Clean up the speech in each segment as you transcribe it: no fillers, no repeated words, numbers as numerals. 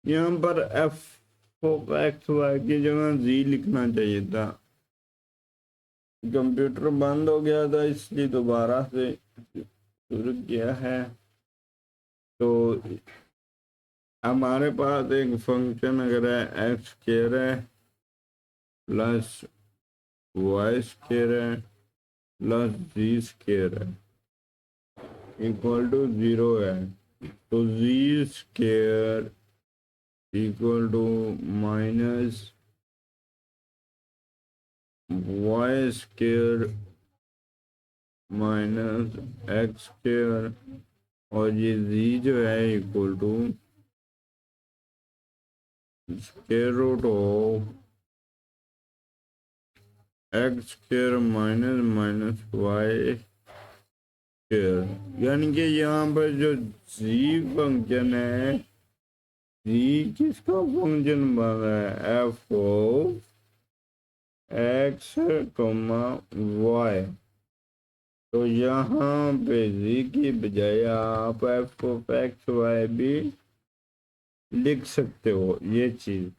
यहाँ पर F of x Y की जगह जी लिखना चाहिए था। कंप्यूटर बंद हो गया था इसलिए दोबारा से शुरू किया है। तो हमारे पास एक फंक्शन अगर है एक्स स्क्वायर है प्लस वाई स्क्वायर है प्लस जी स्क्वायर है इक्वल टू 0 है, तो z square equal to minus y square minus x square और ये जी जो है equal to square root of x square minus minus y square. यानी कि यहाँ पर जो जी फंक्शन है, जी किसका फंक्शन बन रहा है, f of x comma y. तो यहाँ पे जी की बजाय आप एफ ऑफ एक्स वाई भी लिख सकते हो ये चीज।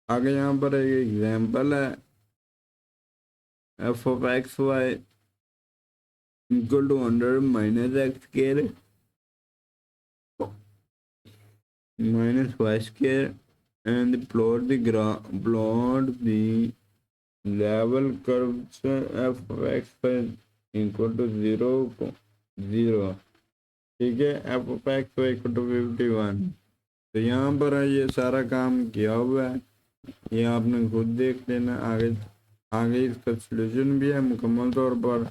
आगे यहाँ पर एक एग्जांपल है, f of x Y equal to 100 minus x square minus y square and plot the level curves f of x equal to 0 ठीक है, f of x Y equal to 51। तो यहाँ पर ये सारा काम किया हुआ है, ये आपने खुद देख लेना। आगे आगे इसका सलूशन भी है मुकम्मल तौर पर।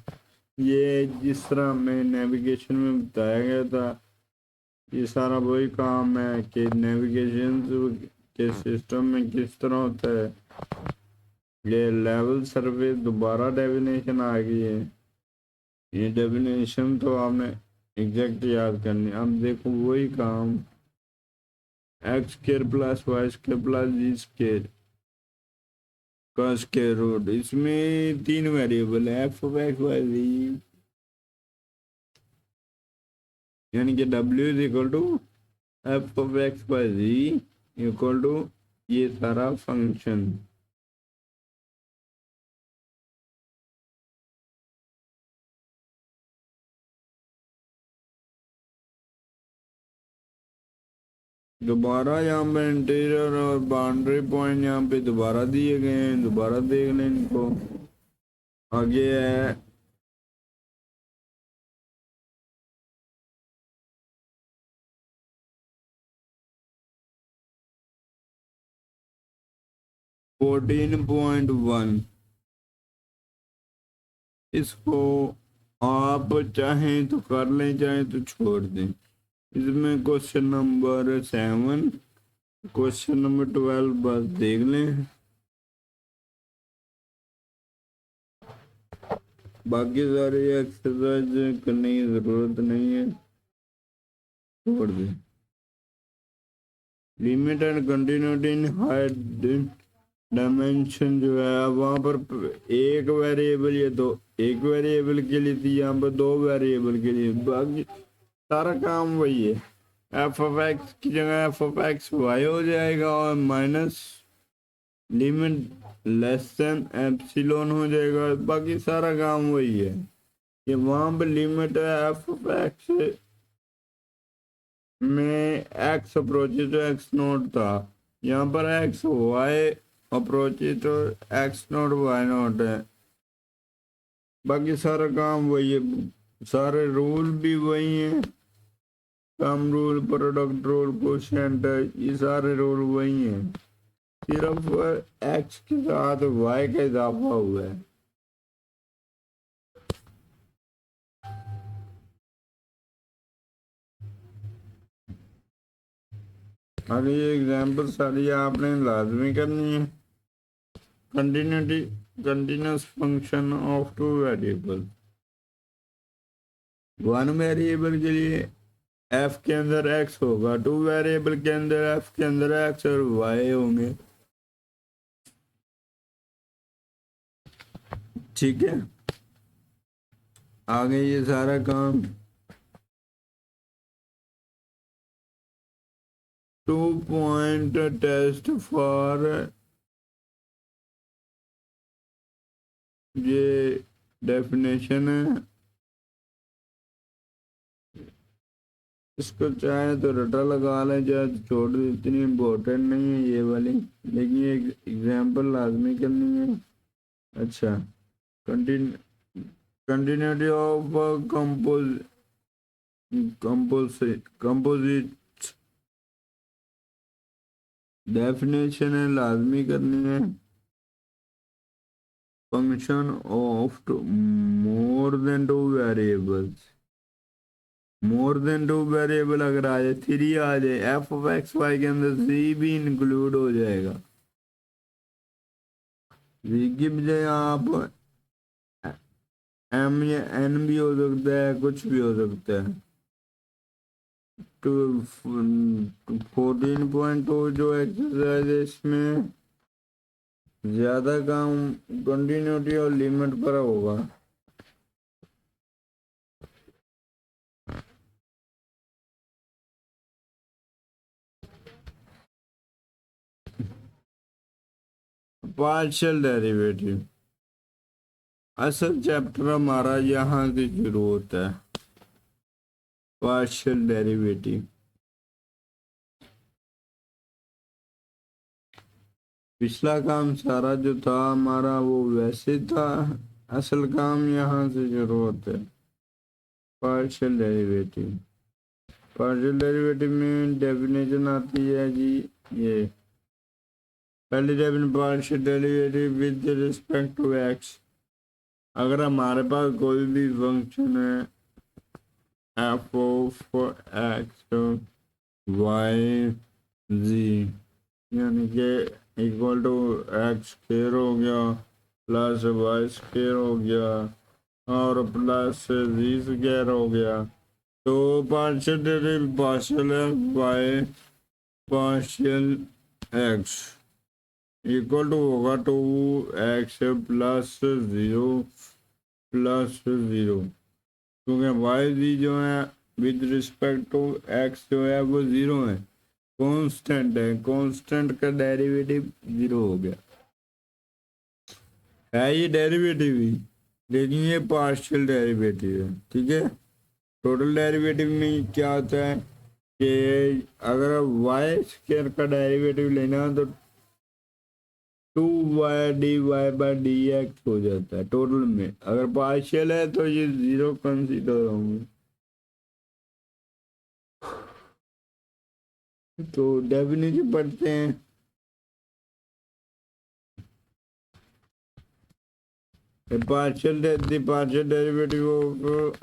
ये जिस तरह हमें नेविगेशन में बताया गया था, ये सारा वही काम है कि नेविगेशन के सिस्टम में किस तरह होता है। ये लेवल सर्वे दोबारा डेफिनेशन आ गई है, ये डेफिनेशन तो आपने एग्जैक्ट याद करनी। अब देखो वही काम, x square plus y square plus z square का स्क्वायर रूट, इसमें 3 वेरिएबल है एफ ऑफ एक्स वाई जी, यानी कि w is equal to f of x by z equal to ये सारा फंक्शन। दोबारा यहाँ पे इंटीरियर और बाउंड्री पॉइंट यहाँ पे दोबारा दिए गए हैं, दोबारा देख लें इनको। आगे है फोर्टीन पॉइंट वन, इसको आप चाहें तो कर लें, चाहें तो छोड़ दें। इसमें क्वेश्चन नंबर 7, क्वेश्चन नंबर 12 बस देख लें, बाकी सारी एक्सरसाइज करने की ज़रूरत नहीं है, छोड़ दें। Limit and continuity in higher dimension जो है वहाँ पर एक वेरिएबल, ये तो एक वेरिएबल के लिए थी, यहाँ पर 2 वेरिएबल के लिए। बाकी सारा काम वही है, एफ ऑफ एक्स की जगह एफ ऑफ एक्स वाई हो जाएगा और minus limit less than epsilon हो जाएगा। बाकी सारा काम वही है, कि वहाँ पर लिमिट है एफ ऑफ एक्स में x approaches to x naught था, यहाँ पर x y approaches to x naught Y naught है। बाकी सारा काम वही है, सारे रूल भी वही हैं, sum rule, product rule, quotient, ये सारे रूल वही हैं, सिर्फ एक्स के साथ वाई का इजाफा हुआ है। अगर ये एग्जाम्पल सारी आपने लाजमी करनी है, continuous function of two variable. One variable के लिए एफ के अंदर एक्स होगा, टू वेरिएबल के अंदर एफ के अंदर एक्स और वाई होंगे। ठीक है, आगे ये सारा काम 2 पॉइंट टेस्ट फॉर ये डेफिनेशन है, इसको चाहे तो रटा लगा लें, चाहे तो छोड़ दे, इतनी इम्पोर्टेंट नहीं है ये वाली, लेकिन ये एग्जाम्पल लाजमी करनी है। अच्छा, कंटिन्यूटी ऑफ कंपोजिट डेफिनेशन है, लाजमी करनी है। Function of more than two variables, more than two variable अगर आ जाए, 3 आ जाए, एफ ऑफ एक्स वाई के अंदर सी भी इंक्लूड हो जाएगा। सी की बजाय आप एम या एन भी हो सकता है, कुछ भी हो सकता है। 14.2 जो एक्सरसाइज है, इसमें ज्यादा काम कंटिन्यूटी और लिमिट पर होगा। पार्शियल डेरिवेटिव असल चैप्टर हमारा यहाँ की शुरू होता है। पार्शियल डेरिवेटिव पिछला काम सारा जो था हमारा वो वैसे था, असल काम यहाँ से शुरू होता है। पार्शियल डेरिवेटिव, पार्शियल डेरिवेटिव में डेफिनेशन आती है जी, ये पहली definition, partial derivative with respect to x. अगर हमारे पास कोई भी फंक्शन है एफ ऑफ एक्स वाई जी, यानी कि इक्वल टू एक्स स्क्वायर हो गया प्लस वाई स्क्वायर हो गया और प्लस जी स्क्वायर हो गया, तो partial derivative partial y partial x equal to होगा 2x प्लस 0 प्लस 0, क्योंकि वाई जी जो है विद रिस्पेक्ट टू एक्स जो है वो 0 है, कांस्टेंट है, कांस्टेंट का डेरिवेटिव 0 हो गया है। ये डेरिवेटिव ही, लेकिन ये पार्शियल डेरिवेटिव है। ठीक है, टोटल डेरिवेटिव में क्या होता है कि अगर वाई स्क्वायर का डेरिवेटिव लेना तो 2y dy by D x हो जाता है टोटल में। अगर पार्शियल है तो ये 0 कंसीडर होंगे। तो डेफिनेशन पढ़ते हैं। Partial derivative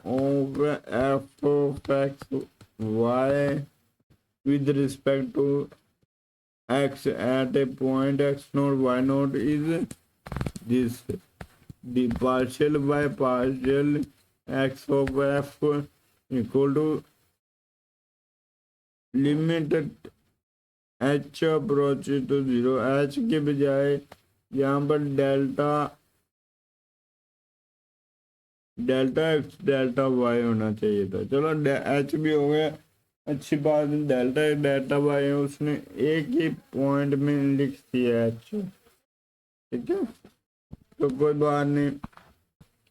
of f of x y with respect to x at a point x naught y naught is this, the partial by partial x of f equal to limit h approaches to 0, h के बजाय यहाँ पर delta x delta Y होना चाहिए था। चलो h भी हो गया, अच्छी बात है। डेल्टा वाई है, उसने एक ही पॉइंट में लिख दिया एच। ठीक है, तो कोई बात नहीं,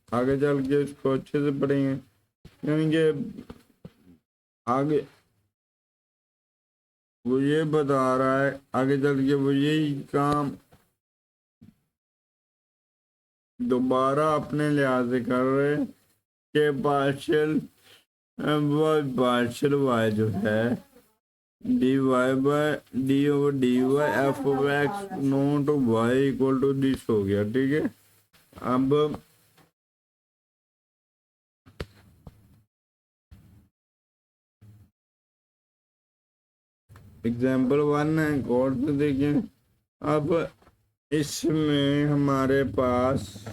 आगे चल के इसको अच्छे से पढ़ेंगे। यानी कि आगे वो ये बता रहा है, आगे चल के वो यही काम दोबारा अपने लिहाज से कर रहे कि पार्शियल वाई जो है d y by d over d y f of x naught y equal to this हो गया। ठीक है, अब एग्जाम्पल 1 है, गौर से देखें। अब इसमें हमारे पास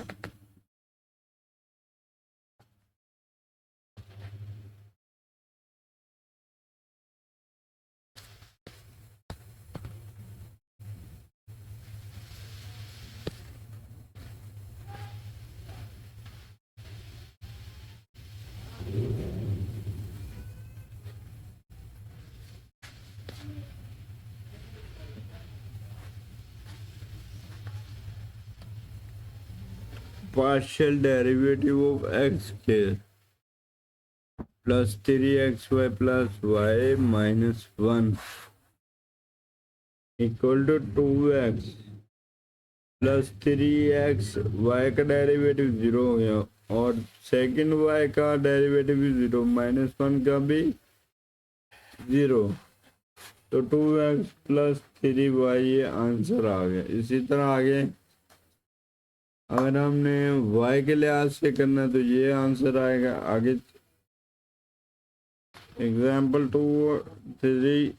partial derivative of x square plus 3xy plus y minus 1 equal to 2x plus 3x y का डेरिवेटिव 0 हो गया और सेकंड y का डेरिवेटिव भी 0 -1 का भी 0, तो 2x प्लस 3y ये आंसर आ गया। इसी तरह आगे अगर हमने y के लिहाज से करना है तो ये आंसर आएगा। आगे एग्जाम्पल 2-3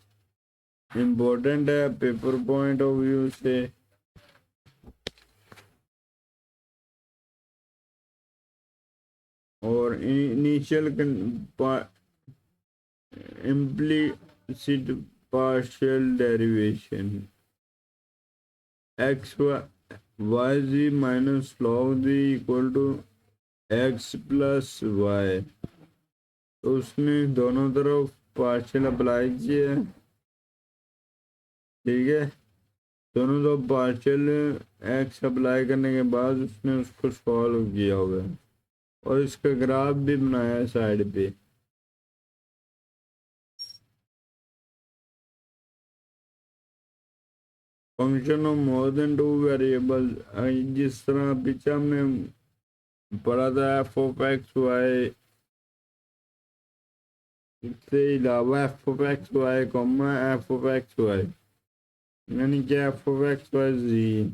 इम्पोर्टेंट है पेपर पॉइंट ऑफ व्यू से। और initial implicit partial derivation x y z minus log z equal to x plus y, तो उसने दोनों तरफ पार्शियल अप्लाई किया है। ठीक है, दोनों तरफ पार्शियल एक्स अप्लाई करने के बाद उसने उसको सॉल्व किया हुआ है और इसका ग्राफ भी बनाया है साइड पे। Function of more than 2 variable, जिस तरह पीछे हमने पढ़ा था एफ ऑफ एक्स वाई से अलावा f of x y comma f of x y, यानी कि एफ ऑफ एक्स वाई जी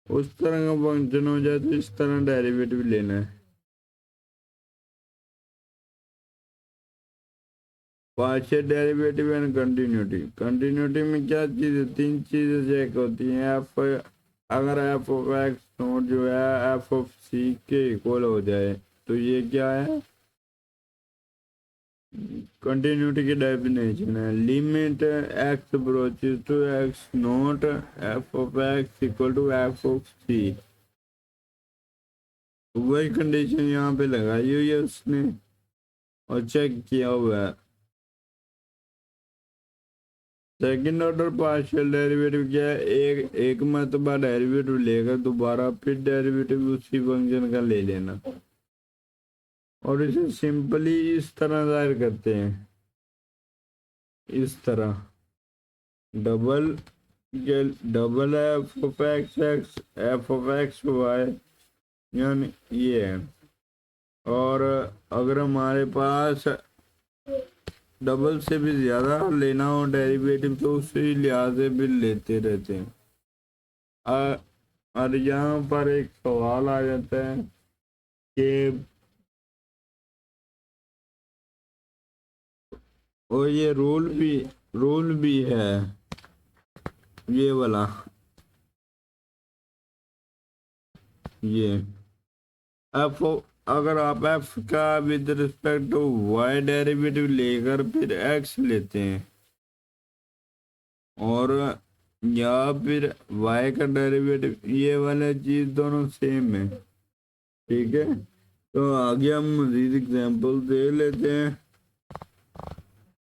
उस तरह का फंक्शन हो जाए तो इस तरह डेरिवेटिव लेना है। Partial derivative and continuity. Continuity में क्या चीज़ है, 3 चीज़ें चेक होती हैं। एफ अगर एफ ऑफ एक्स नोट जो है एफ ऑफ सी के इक्वल हो जाए तो ये क्या है, कंटिन्यूटी की डेफिनेशन है। Limit x approaches to x not f of x equal to f of c, वही कंडीशन यहाँ पे लगाई हुई है उसने और चेक किया हुआ है। सेकेंड ऑर्डर पार्शियल डेरिवेटिव क्या है, एक मरतबा डेरिवेटिव लेकर दोबारा फिर डेरिवेटिव उसी फंक्शन का ले लेना और इसे सिंपली इस तरह जाहिर करते हैं, इस तरह double f of x x f of x y, यानी ये है। और अगर हमारे पास डबल से भी ज़्यादा लेना हो डेरिवेटिव तो उसी लिहाज से भी लेते रहते हैं। और यहाँ पर एक सवाल आ जाता है कि और ये रूल भी है ये वाला, ये एफ अगर आप एफ का with respect to y derivative लेकर फिर एक्स लेते हैं और या फिर वाई का डेरिवेटिव, ये वाला चीज़ दोनों सेम है। ठीक है, तो आगे हम मज़ीद एग्जांपल दे लेते हैं।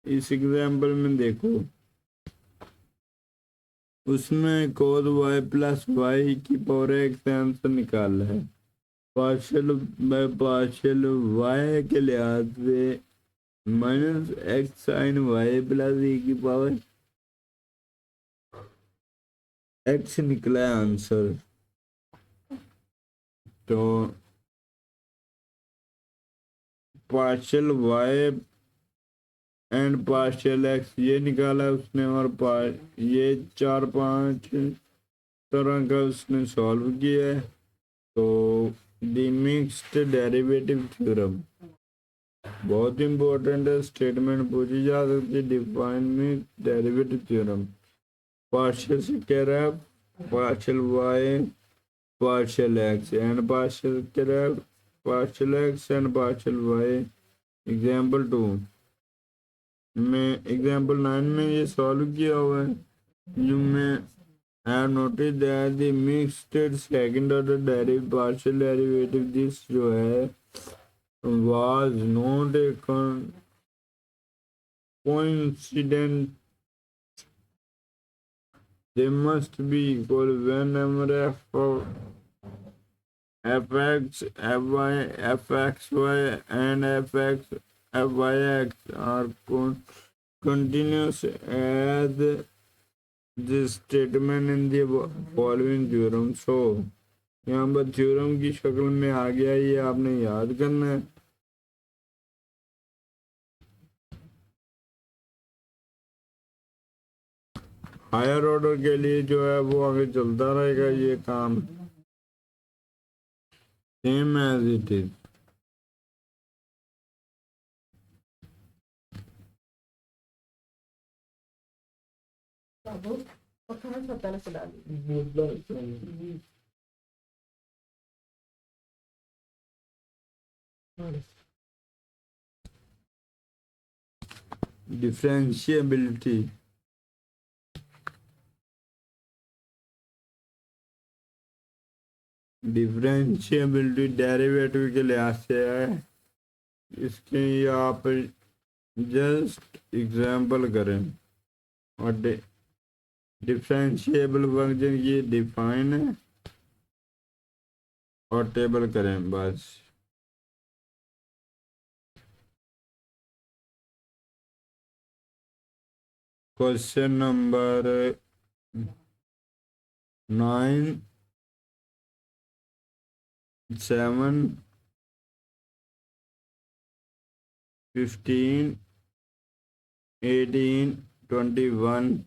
इस एग्जांपल में देखो, उसमें कोड वाई प्लस वाई की पावर एक्स आंसर निकाला है। पार्शियल बाय पार्शियल वाई के लिहाज से minus x sine y plus e की पावर एक्स निकला है आंसर। तो partial y and partial x ये निकाला उसने और ये 4-5 तरह का उसने सॉल्व किया है। तो द मिक्स्ड डेरिवेटिव थ्योरम बहुत इंपॉर्टेंट है, स्टेटमेंट पूछी जा सकती है। Define mixed derivative theorem, partial square f, partial y, partial x, and partial square f, partial x and partial y. Example 2 में, एग्जाम्पल 9 में ये सॉल्व किया हुआ है। जो मैं I have noticed that the mixed second order derivative partial derivative this जो है was not a coincidence. They must be equal whenever f of fx, fy, fxy and fx, fyx are continuous as this statement in the following theorem. So यहाँ पर theorem की शक्ल में आ गया, ये आपने याद करना है। हायर ऑर्डर के लिए जो है वो आगे चलता रहेगा ये काम, same as it is. Differentiability, differentiability derivative के लिहाज से है, इसके आप जस्ट एग्जाम्पल करें और डिफरेंशिएबल फंक्शन की डिफाइन है और टेबल करें बस। Question number 9, 7, 15, 18, 21,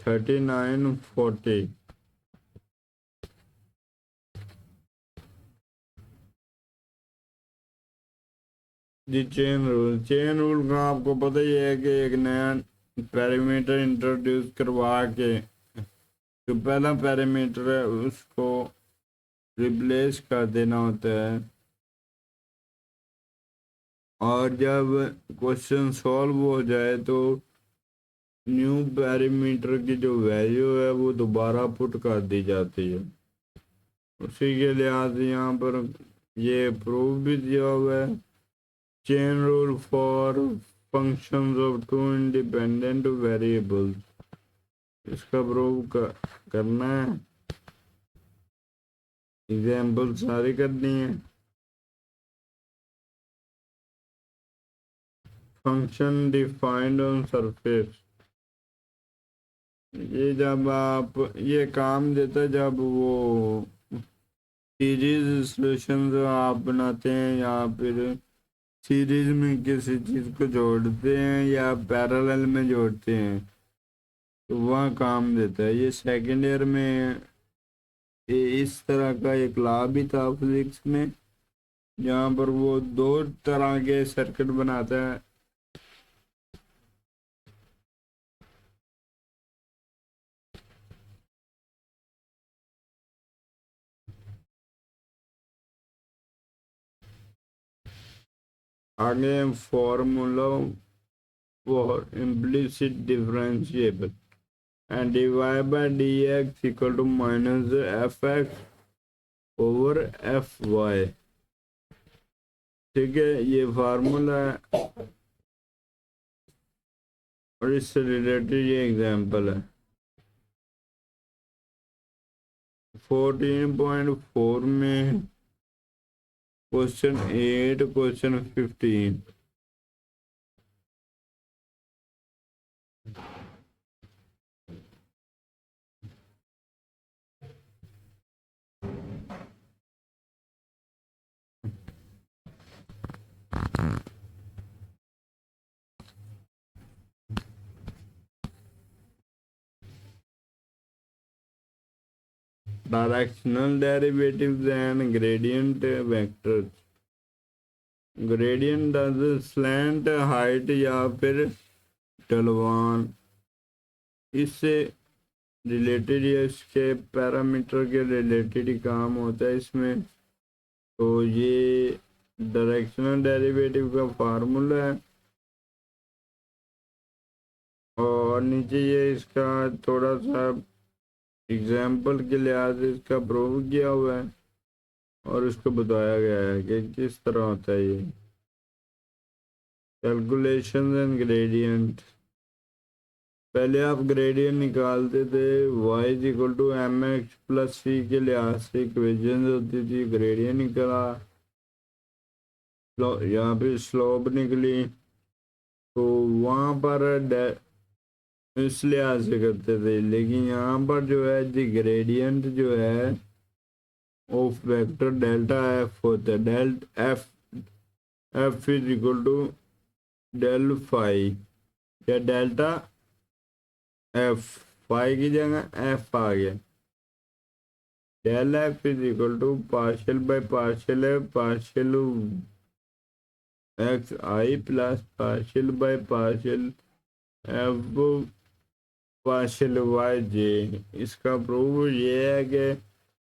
39, 40। जी चेन रूल, चेन रूल का आपको पता ही है कि एक नया पैरामीटर इंट्रोड्यूस करवा के जो पहला पैरामीटर है उसको रिप्लेस कर देना होता है, और जब क्वेश्चन सॉल्व हो जाए तो न्यू पैरामीटर की जो वैल्यू है वो दोबारा पुट कर दी जाती है। उसी के लिहाज से यहाँ पर ये प्रूफ भी दिया हुआ है, chain rule for functions of two independent variables. इसका प्रूफ करना है, एग्जाम्पल सारी करनी है। फंक्शन डिफाइंड ऑन सरफेस, ये जब आप ये काम देता है जब वो सीरीज सॉल्यूशंस आप बनाते हैं या फिर सीरीज में किसी चीज़ को जोड़ते हैं या पैरेलल में जोड़ते हैं तो वह काम देता है। ये सेकेंड ईयर में इस तरह का एक लॉ भी था फिजिक्स में, जहाँ पर वो दो तरह के सर्किट बनाता है। आगे formula for implicit differentiable and dy by dx equal to minus fx over fy। ठीक है, ये फार्मूला है और इससे रिलेटेड ये एग्जांपल है। 14.4 में question 8, question 15। Directional derivatives and gradient vectors। Gradient slant height या फिर ढलवान, इससे रिलेटेड या इसके पैरामीटर के रिलेटेड ही काम होता है इसमें। तो ये डायरेक्शनल डेरिवेटिव का फार्मूला है, और नीचे ये इसका थोड़ा सा एग्जाम्पल के लिहाज से इसका प्रूव किया हुआ है और इसको बताया गया है कि किस तरह होता है ये कैलकुलेशन एंड ग्रेडियंट। पहले आप ग्रेडियंट निकालते थे y is equal to m x plus c के लिहाज से इक्वेशन होती थी, ग्रेडियंट निकला, यहाँ पे स्लोप निकली, तो वहाँ पर इस लिहाज से करते थे। लेकिन यहाँ पर जो है दी ग्रेडियंट जो है ऑफ वेक्टर डेल्टा एफ होता है, del f is equal to del phi या डेल्टा एफ, फाई की जगह एफ आ गया, del f is equal to partial by partial है partial x i plus partial by partial f partial y j. इसका proof ये है कि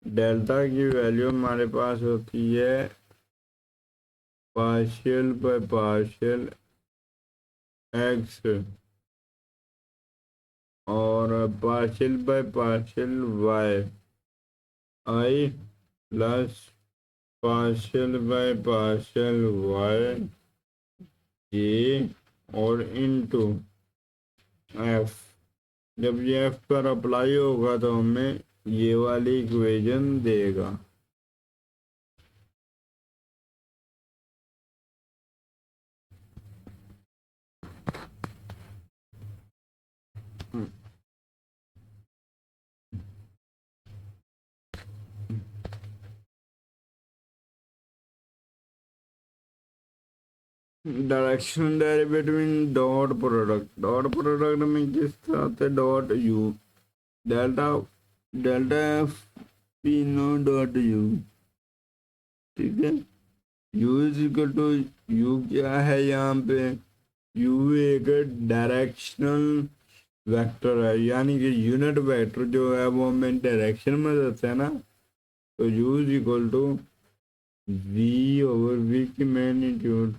डेल्टा की वैल्यू हमारे पास होती है पार्शियल बाय पार्शियल एक्स और partial by partial y i plus partial by partial y j और इनटू एफ। जब ये एफ पर अप्लाई होगा तो हमें ये वाली इक्वेशन देगा। Direction derivative in dot product में किस तरह होता है, dot u delta delta f p naught dot u, ठीक है। U is equal to, u क्या है यहाँ पे, यू एक डायरेक्शनल वेक्टर है, यानी कि यूनिट वेक्टर जो है वो हमें डायरेक्शन में देता है ना, तो u is equal to v over v की मैग्नीट्यूड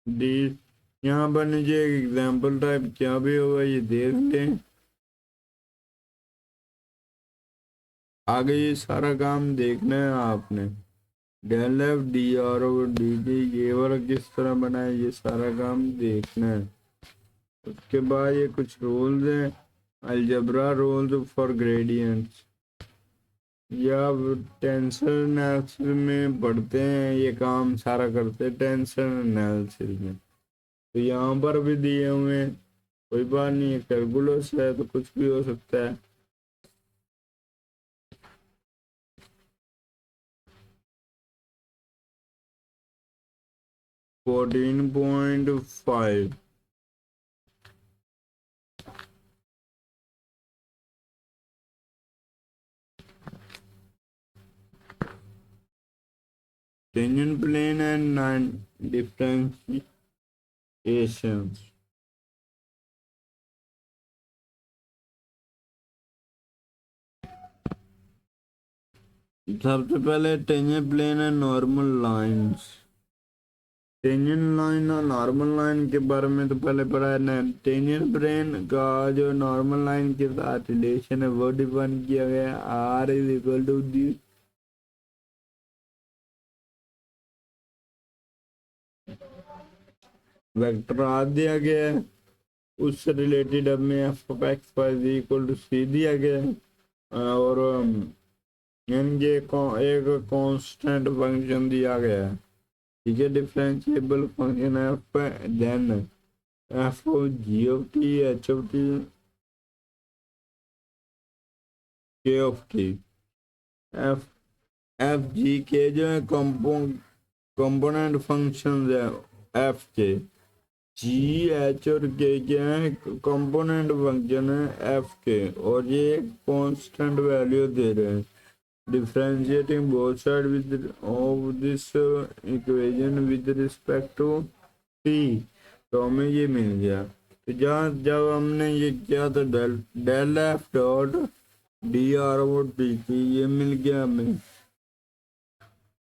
डी। यहाँ पर नीचे एक एग्जाम्पल टाइप क्या भी होगा ये देख लें, आगे ये सारा काम देखना है आपने। Del f d r over d t ये वाला किस तरह बना है ये सारा काम देखना है। उसके बाद ये कुछ रूल्स हैं, अलजेब्रा रूल्स फॉर ग्रेडियंट्स, या टेंसर एनालिसिस में पढ़ते हैं, ये काम सारा करते हैं टेंसर एनालिसिस में। तो यहाँ पर भी दिए हुए हैं, कोई बात नहीं है, कैलकुलस है तो कुछ भी हो सकता है। Fourteen point five tangent plane and non-differentiations। सबसे पहले टेंजेंट प्लेन है नॉर्मल लाइंस, टेंजेंट लाइन और नॉर्मल लाइन के बारे में तो पहले पढ़ा है ना। टेंजेंट प्लेन का जो नॉर्मल लाइन के साथ रिलेशन है वो डिफाइन किया गया है, R is equal to the vector R दिया गया है, उससे रिलेटेड अब में F of x Y equal to C दिया गया है, और इनके एक कांस्टेंट फंक्शन दिया गया है, ठीक है, differentiable function F, then F of G of T, H of T, K of T. F F G के जो है कंपोनेंट फंक्शन है एफ के, जी एच और के क्या है कंपोनेंट फंक्शन है एफ के, और ये कांस्टेंट वैल्यू दे रहे हैं। Differentiating both side with of this equation with respect to t, तो हमें ये मिल गया। तो जहाँ जब हमने ये किया तो del del f dot d r o d t ये मिल गया हमें।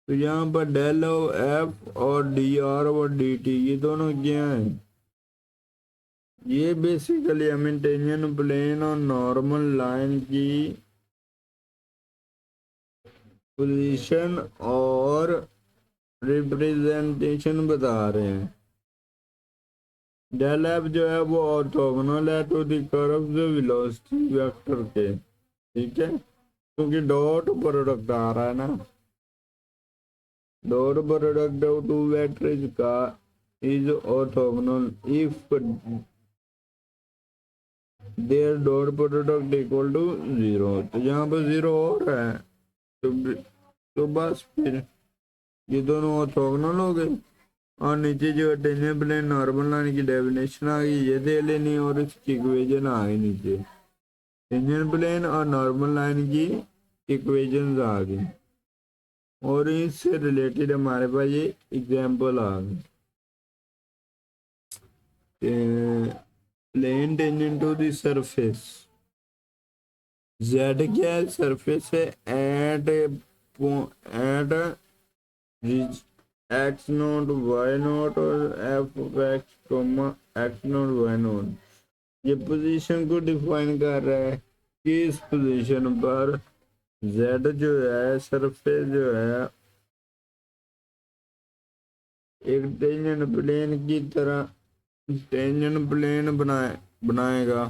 तो यहाँ पर डेल एफ और डी आर और डी टी ये दोनों क्या हैं, ये बेसिकली हमें टेंजेंट प्लेन और नॉर्मल लाइन की पोजीशन और रिप्रेजेंटेशन बता रहे हैं। डेल एफ जो है वो ऑर्थोगोनल है to the curves velocity vector के, ठीक है, क्योंकि डॉट प्रोडक्ट आ रहा है ना, dot product of two vectors का is orthogonal if their dot product equal to 0। तो यहाँ पर 0 और है तो बस फिर ये दोनों ऑर्थोगोनल हो गए। और नीचे जो टेंजेंट प्लेन नॉर्मल लाइन की डेफिनेशन आ गई ये दे लेनी और इसकी इक्वेशन आ गई नीचे, टेंजेंट प्लेन और नॉर्मल लाइन की इक्वेशंस आ गई और इससे रिलेटेड हमारे पास ये एग्जाम्पल आ गए। Plane tangent to the surface, Z क्या है, सरफेस है at X naught Y naught और F X comma X naught Y naught, ये पोजीशन को डिफाइन कर रहा है कि इस पोजीशन पर जेड जो है सरफेस जो है एक टेंजेंट प्लेन की तरह टेंजेंट प्लेन बनाएगा।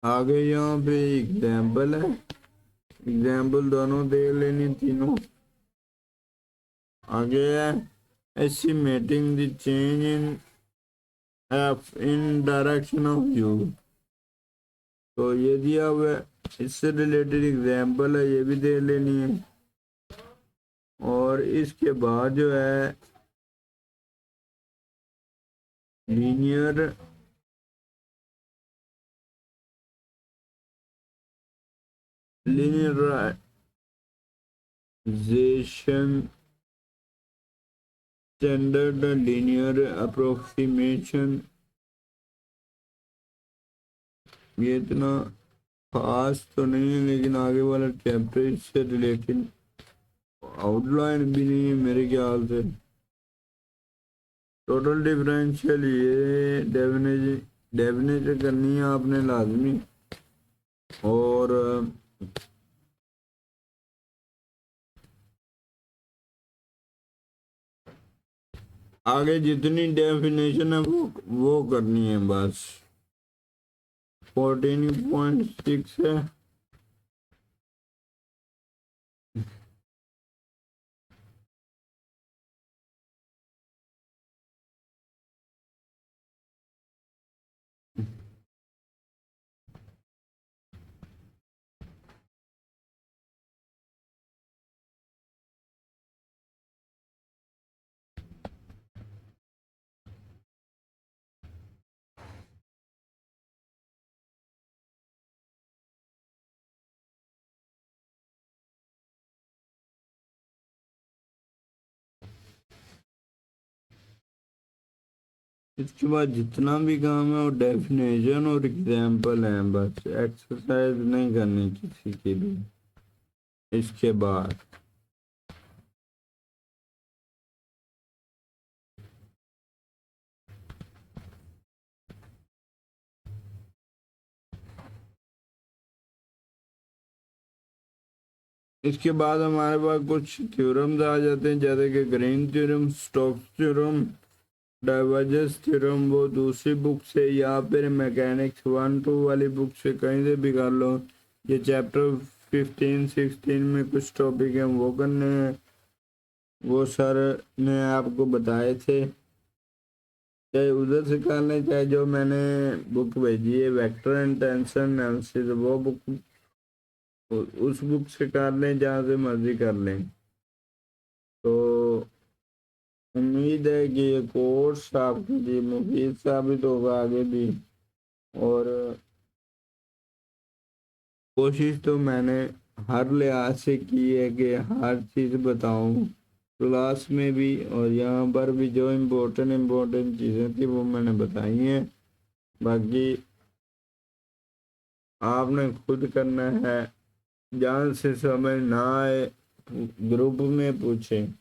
आगे यहाँ पे एग्जाम्पल है, एग्जाम्पल दोनों दे लेनी तीनों। आगे है estimating the change in F in direction of you, तो ये दिया हुआ है, इससे रिलेटेड एग्जाम्पल है ये भी दे लेनी है। और इसके बाद जो है linear linearisation standard linear approximation, ये इतना खास तो नहीं है लेकिन आगे वाला चैप्टर इससे रिलेटेड आउटलाइन भी नहीं है मेरे ख्याल से। टोटल डिफरेंशियल ये डेफिनेशन करनी है आपने लाजमी। और आगे जितनी डेफिनेशन है वो करनी है बस। 14.6 है, इसके बाद जितना भी काम है वो डेफिनेशन और एग्जाम्पल है, बस एक्सरसाइज नहीं करनी किसी की भी। इसके बाद हमारे पास कुछ थ्योरम्स आ जाते हैं, जैसे कि green theorem, Stokes theorem, divergence theorem, वो दूसरी बुक से या फिर मैकेनिक्स 1-2 वाली बुक से कहीं से भी कर लो। ये चैप्टर 15-16 में कुछ टॉपिक हैं वो करने हैं, वो सर ने आपको बताए थे, चाहे उधर से कर लें चाहे जो मैंने बुक भेजी है वेक्टर एंड टेंशन एनालिसिस वो बुक उस बुक से कर लें, जहाँ से मर्जी कर लें। तो उम्मीद है कि ये कोर्स आपके लिए मुफीद साबित होगा आगे भी। और कोशिश तो मैंने हर लिहाज से की है कि हर चीज़ बताऊं, क्लास में भी और यहाँ पर भी जो इम्पोर्टेंट चीज़ें थी वो मैंने बताई हैं। बाकी आपने खुद करना है, जहाँ से समझ ना आए ग्रुप में पूछें।